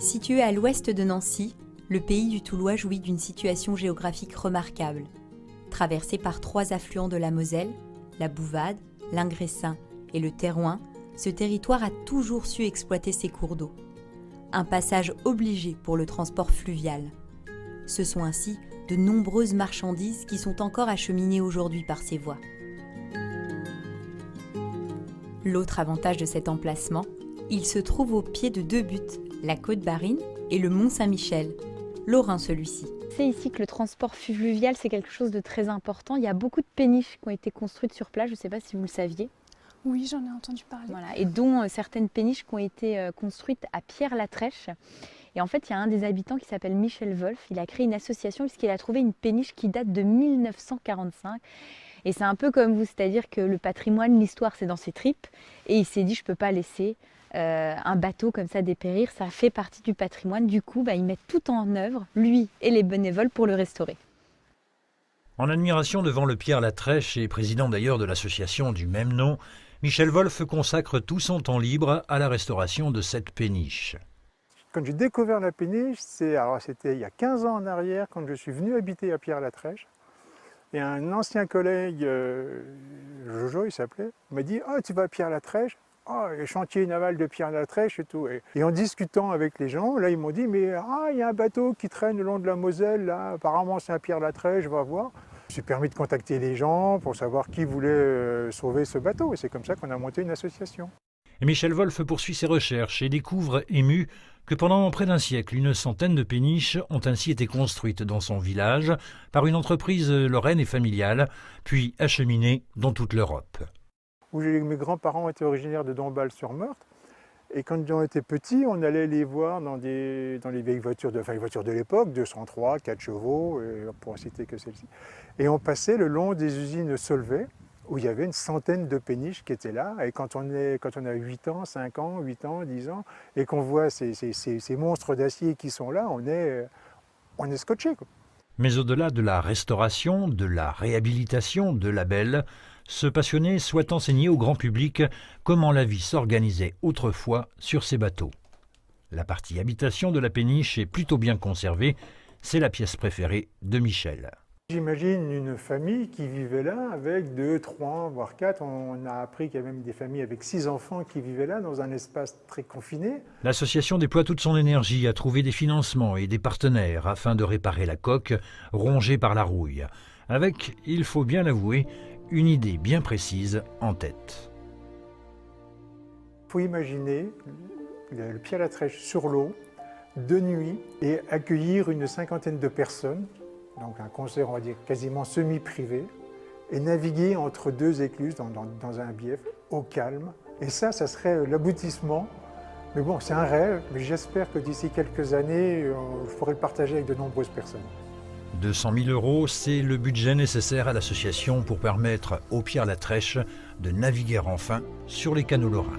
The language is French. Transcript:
Situé à l'ouest de Nancy, le pays du Toulois jouit d'une situation géographique remarquable. Traversé par 3 affluents de la Moselle, la Bouvade, l'Ingressin et le Thérouin, ce territoire a toujours su exploiter ses cours d'eau. Un passage obligé pour le transport fluvial. Ce sont ainsi de nombreuses marchandises qui sont encore acheminées aujourd'hui par ces voies. L'autre avantage de cet emplacement, il se trouve au pied de 2 buttes, la Côte-Barine et le Mont-Saint-Michel. Lorrain celui-ci. C'est ici que le transport fluvial, c'est quelque chose de très important. Il y a beaucoup de péniches qui ont été construites sur place, je ne sais pas si vous le saviez. Oui, j'en ai entendu parler. Voilà, et dont certaines péniches qui ont été construites à Pierre-la-Trèche. Et en fait, il y a un des habitants qui s'appelle Michel Wolf. Il a créé une association puisqu'il a trouvé une péniche qui date de 1945. Et c'est un peu comme vous, c'est-à-dire que le patrimoine, l'histoire, c'est dans ses tripes. Et il s'est dit, je ne peux pas laisser un bateau comme ça dépérir. Ça fait partie du patrimoine. Du coup, il met tout en œuvre, lui et les bénévoles, pour le restaurer. En admiration devant le Pierre-la-Trèche et président d'ailleurs de l'association du même nom, Michel Wolf consacre tout son temps libre à la restauration de cette péniche. Quand j'ai découvert la péniche, c'était il y a 15 ans en arrière, quand je suis venu habiter à Pierre-la-Trèche. Et un ancien collègue, Jojo il s'appelait, m'a dit « Oh, tu vas à Pierre-la-Trèche ? Oh, les chantiers navals de Pierre-la-Trèche et tout. » Et en discutant avec les gens, là ils m'ont dit « Mais il y a un bateau qui traîne le long de la Moselle, là, apparemment c'est à Pierre-la-Trèche, va voir. » Je me suis permis de contacter les gens pour savoir qui voulait sauver ce bateau. Et c'est comme ça qu'on a monté une association. Et Michel Wolf poursuit ses recherches et découvre, ému, que pendant près d'un siècle, une centaine de péniches ont ainsi été construites dans son village par une entreprise lorraine et familiale, puis acheminées dans toute l'Europe. Mes grands-parents étaient originaires de Dombasle-sur-Meurthe. Et quand on était petits, on allait les voir dans les vieilles voitures les voitures de l'époque, 203, 4 chevaux, pour en citer que celle-ci. Et on passait le long des usines Solvay, où il y avait une centaine de péniches qui étaient là. Et quand on a 8 ans, 5 ans, 8 ans, 10 ans, et qu'on voit ces monstres d'acier qui sont là, on est scotché, quoi. Mais au-delà de la restauration, de la réhabilitation de la Belle, ce passionné souhaite enseigner au grand public comment la vie s'organisait autrefois sur ces bateaux. La partie habitation de la péniche est plutôt bien conservée, c'est la pièce préférée de Michel. J'imagine une famille qui vivait là avec 2, 3, voire 4. On a appris qu'il y avait même des familles avec 6 enfants qui vivaient là dans un espace très confiné. L'association déploie toute son énergie à trouver des financements et des partenaires afin de réparer la coque rongée par la rouille. Avec, il faut bien l'avouer, une idée bien précise en tête. Il faut imaginer le Pierre-la-Trèche sur l'eau, de nuit, et accueillir une cinquantaine de personnes, donc un concert, on va dire, quasiment semi-privé, et naviguer entre 2 écluses dans un bief, au calme. Et ça serait l'aboutissement. Mais bon, c'est un rêve, mais j'espère que d'ici quelques années, je pourrai le partager avec de nombreuses personnes. 200 000 €, c'est le budget nécessaire à l'association pour permettre au Pierre-la-Trèche de naviguer enfin sur les canaux lorrains.